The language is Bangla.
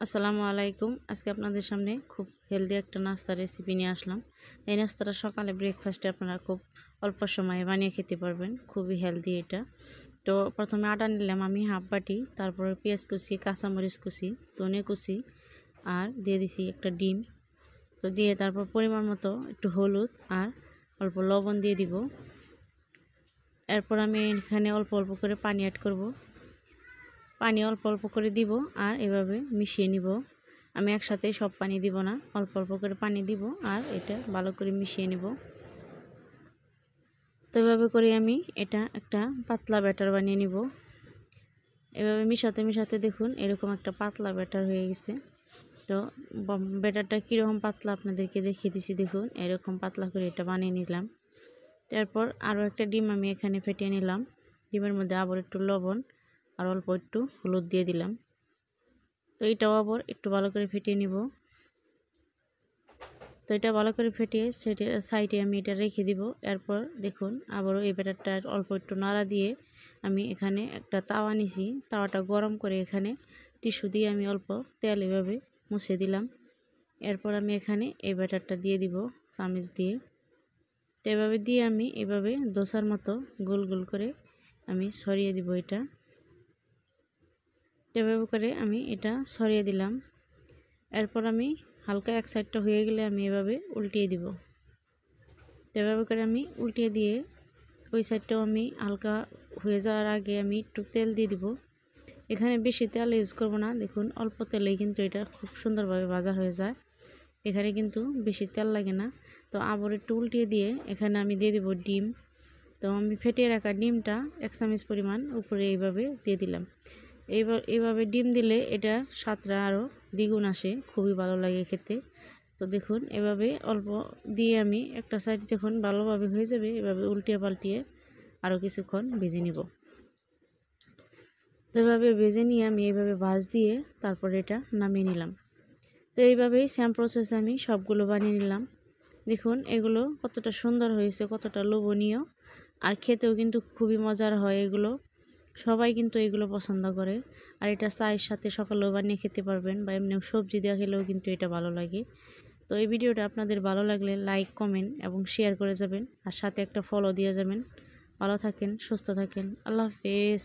আসসালামু আলাইকুম। আজকে আপনাদের সামনে খুব হেলদি একটা নাস্তার রেসিপি নিয়ে আসলাম। এই নাস্তাটা সকালে ব্রেকফাস্টে আপনারা খুব অল্প সময়ে বানিয়ে খেতে পারবেন। খুবই হেলদি এটা। তো প্রথমে আটা নিলাম আমি হাফ বাটি, তারপরে পেঁয়াজ কুচি, কাঁচামরিচ কুচি, ধনে কুচি আর দিয়ে দিছি একটা ডিম। তো দিয়ে তারপর পরিমাণ মতো একটু হলুদ আর অল্প লবণ দিয়ে দিব। এরপর আমি এখানে অল্প অল্প করে পানি অ্যাড করব। পানি অল্প অল্প করে দিব আর এভাবে মিশিয়ে নিব। আমি একসাথেই সব পানি দিব না, অল্প অল্প করে পানি দিব আর এটা ভালো করে মিশিয়ে নিব। তো এভাবে করে আমি এটা একটা পাতলা ব্যাটার বানিয়ে নিব। এভাবে মিশাতে মিশাতে দেখুন এরকম একটা পাতলা ব্যাটার হয়ে গেছে। তো ব্যাটারটা কীরকম পাতলা আপনাদেরকে দেখিয়ে দিছি। দেখুন এরকম পাতলা করে এটা বানিয়ে নিলাম। তারপর আরও একটা ডিম আমি এখানে ফেটিয়ে নিলাম। ডিমের মধ্যে আবার একটু লবণ আর অল্প একটু হলুদ দিয়ে দিলাম। তো এটাও আবার একটু ভালো করে ফেটিয়ে নিব। তো এটা ভালো করে ফেটিয়ে সাইডে আমি এটা রেখে দিব। এরপর দেখুন আবারও এই ব্যাটারটা অল্প একটু নাড়া দিয়ে আমি এখানে একটা তাওয়া নিছি। তাওয়াটা গরম করে এখানে টিস্যু দিয়ে আমি অল্প তেল এভাবে মুছে দিলাম। এরপর আমি এখানে এই ব্যাটারটা দিয়ে দিব চামচ দিয়ে। তো এভাবে দিয়ে আমি এভাবে দোসার মতো গোল গোল করে আমি ছড়িয়ে দিব এটা। এভাবে করে আমি এটা ছড়িয়ে দিলাম। এরপর আমি হালকা এক সাইডটা হয়ে গেলে আমি এভাবে উল্টিয়ে দিব। এভাবে করে আমি উল্টিয়ে দিয়ে ওই সাইডটাও আমি হালকা হয়ে যাওয়ার আগে আমি একটু তেল দিয়ে দিব। এখানে বেশি তেল ইউজ করব না, দেখুন অল্প তেলেই কিন্তু এটা খুব সুন্দরভাবে ভাজা হয়ে যায়। এখানে কিন্তু বেশি তেল লাগে না। তো আবার একটু উল্টিয়ে দিয়ে এখানে আমি দিয়ে দিব ডিম। তো আমি ফেটিয়ে রাখা ডিমটা 1 চামচ পরিমাণ উপরে এইভাবে দিয়ে দিলাম। এইভাবে ডিম দিলে এটা স্বাদটা আরও দ্বিগুণ আসে, খুবই ভালো লাগে খেতে। তো দেখুন এভাবে অল্প দিয়ে আমি একটা সাইড যখন ভালোভাবে হয়ে যাবে এভাবে উল্টিয়ে পাল্টিয়ে আরও কিছুক্ষণ ভেজে নিব। তো এভাবে ভেজে নিয়ে আমি এইভাবে ভাজ দিয়ে তারপর এটা নামিয়ে নিলাম। তো এইভাবেই সেম প্রসেসে আমি সবগুলো বানিয়ে নিলাম। দেখুন এগুলো কতটা সুন্দর হয়েছে, কতটা লোভনীয় আর খেতেও কিন্তু খুবই মজার হয়। এগুলো সবাই কিন্তু এগুলো পছন্দ করে। আর এটা চায়ের সাথে সকালেও বানিয়ে খেতে পারবেন বা এমনি সবজি দিয়ে খেলেও কিন্তু এটা ভালো লাগে। তো এই ভিডিওটা আপনাদের ভালো লাগলে লাইক, কমেন্ট এবং শেয়ার করে যাবেন আর সাথে একটা ফলো দিয়ে যাবেন। ভালো থাকেন, সুস্থ থাকেন। আল্লাহ হাফেজ।